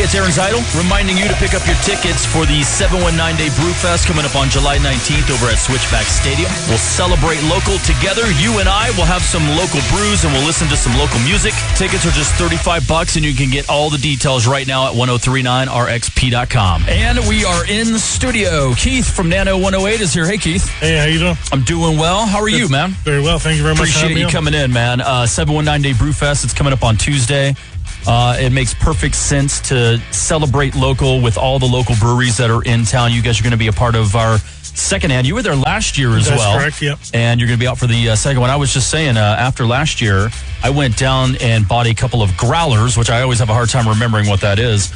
Hey, it's Aaron Zeidel, reminding you to pick up your tickets for the 719-Day Brewfest coming up on July 19th over at Switchbacks Stadium. We'll celebrate local together. You and I will have some local brews, and we'll listen to some local music. Tickets are just $35, and you can get all the details right now at 1039rxp.com. And we are in the studio. Keith from Nano 108 is here. Hey, Keith. Hey, how you doing? I'm doing well. How are you, man? Very well. Thank you very much. Appreciate you coming in, man. 719-Day Brewfest. It's coming up on Tuesday. It makes perfect sense to celebrate local with all the local breweries that are in town. You guys are going to be a part of our second hand. You were there last year as well. That's correct, yep. And you're going to be out for the second one. I was just saying, after last year, I went down and bought a couple of growlers, which I always have a hard time remembering what that is,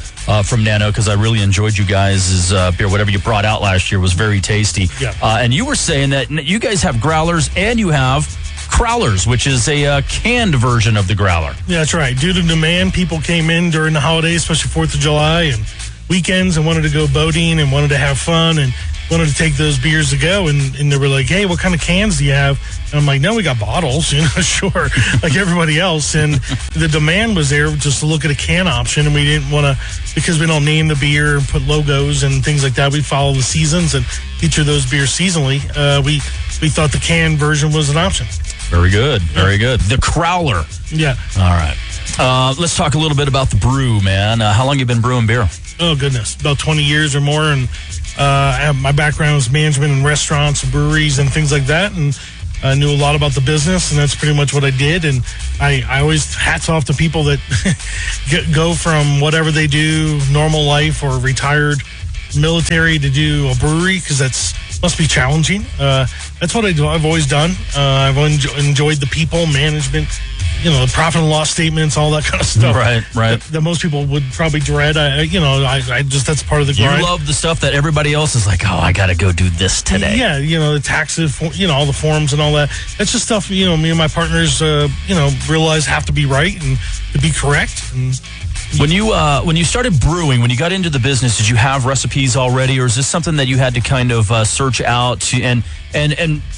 from Nano, because I really enjoyed you guys' beer. Whatever you brought out last year was very tasty. Yeah. And you were saying that you guys have growlers and you have Crowlers, which is a canned version of the growler. Yeah, that's right. Due to demand, people came in during the holidays, especially 4th of July and weekends, and wanted to go boating and wanted to have fun and wanted to take those beers to go. And they were like, hey, what kind of cans do you have? And I'm like, no, we got bottles, sure, like everybody else. And the demand was there just to look at a can option. And we didn't want to, because we don't name the beer and put logos and things like that. We follow the seasons and feature those beers seasonally. We thought the can version was an option. Very good. Very good. The Crowler. Yeah. All right. Let's talk a little bit about the brew, man. How long you been brewing beer? Oh, goodness. About 20 years or more. And my background is management in restaurants and breweries and things like that. And I knew a lot about the business, and that's pretty much what I did. And I always hats off to people that go from whatever they do, normal life or retired military, to do a brewery, because must be challenging. That's what I've always done. I've enjoyed the people, management, the profit and loss statements, all that kind of stuff. Right. That most people would probably dread. I just, that's part of the grind. You love the stuff that everybody else is like, oh, I got to go do this today. Yeah, the taxes, all the forms and all that. That's just stuff, me and my partners, realize have to be right and to be correct. And when you started brewing, when you got into the business, did you have recipes already, or is this something that you had to kind of search out? And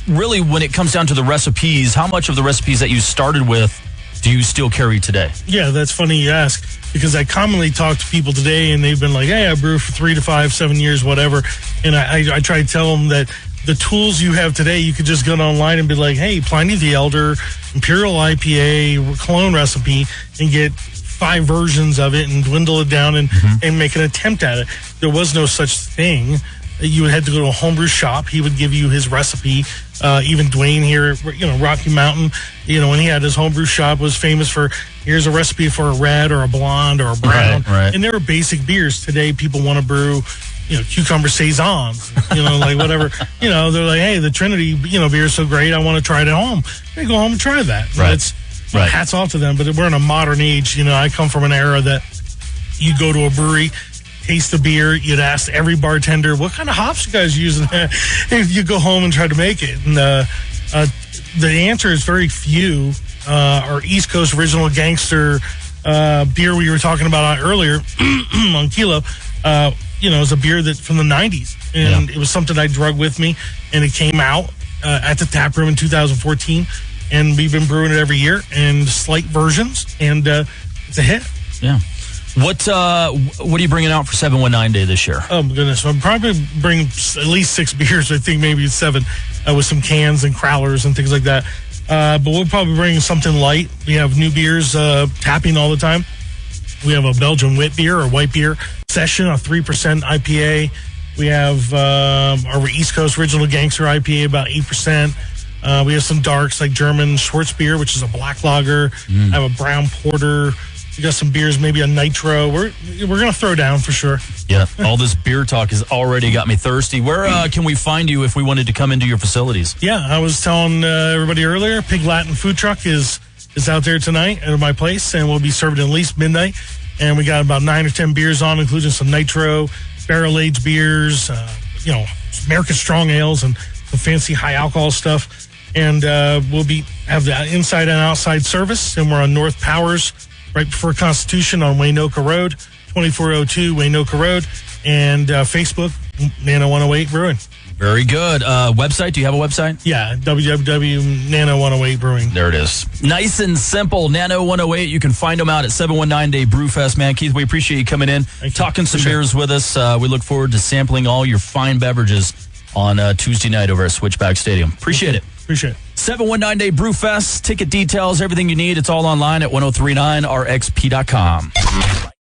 really, when it comes down to the recipes, how much of the recipes that you started with do you still carry today? Yeah, that's funny you ask, because I commonly talk to people today, and they've been like, hey, I brew for 3 to 5, 7 years, whatever. And I try to tell them that the tools you have today, you could just go online and be like, hey, Pliny the Elder, Imperial IPA, clone recipe, and get 5 versions of it and dwindle it down and make an attempt at it. There was no such thing. You would have to go to a homebrew shop. He would give you his recipe. Even Dwayne here, Rocky Mountain, when he had his homebrew shop, was famous for, here's a recipe for a red or a blonde or a brown. Right. And they were basic beers. Today, people want to brew, cucumber saisons, like whatever. They're like, hey, the Trinity, beer is so great, I want to try it at home. They go home and try that. Right. Right. Hats off to them, but we're in a modern age. I come from an era that you go to a brewery, taste the beer, you'd ask every bartender, what kind of hops you guys using? If you go home and try to make it. And the answer is very few. Our East Coast Original Gangster beer we were talking about earlier on Kilo, is a beer that from the 90s. And it was something I drug with me, and it came out at the tap room in 2014. And we've been brewing it every year in slight versions, and it's a hit. Yeah. What are you bringing out for 719 Day this year? Oh, my goodness. I'm probably bringing at least 6 beers. I think maybe 7 with some cans and crowlers and things like that. But we'll probably bring something light. We have new beers tapping all the time. We have a Belgian wit beer or white beer session, a 3% IPA. We have our East Coast Original Gangster IPA, about 8%. We have some darks like German Schwarzbier, which is a black lager. I have a brown porter. We got some beers, maybe a nitro. We're going to throw down for sure. Yeah, all this beer talk has already got me thirsty. Where can we find you if we wanted to come into your facilities? Yeah, I was telling everybody earlier, Pig Latin Food Truck is out there tonight at my place, and we'll be serving at least midnight. And we got about 9 or 10 beers on, including some nitro, barrel-aged beers, American strong ales, and some fancy high alcohol stuff. And we'll have the inside and outside service, and we're on North Powers, right before Constitution on Waynoka Road, 2402 Waynoka Road, and Facebook, Nano 108 Brewing. Very good. Website? Do you have a website? Yeah, www.nano108 Brewing. There it is. Nice and simple. Nano 108. You can find them out at 719 Day Brewfest, man. Keith, we appreciate you coming in, talking some beers with us. We look forward to sampling all your fine beverages on Tuesday night over at Switchbacks Stadium. Appreciate it. Appreciate it. 719 Day Brewfest. Ticket details, everything you need. It's all online at 1039rxp.com.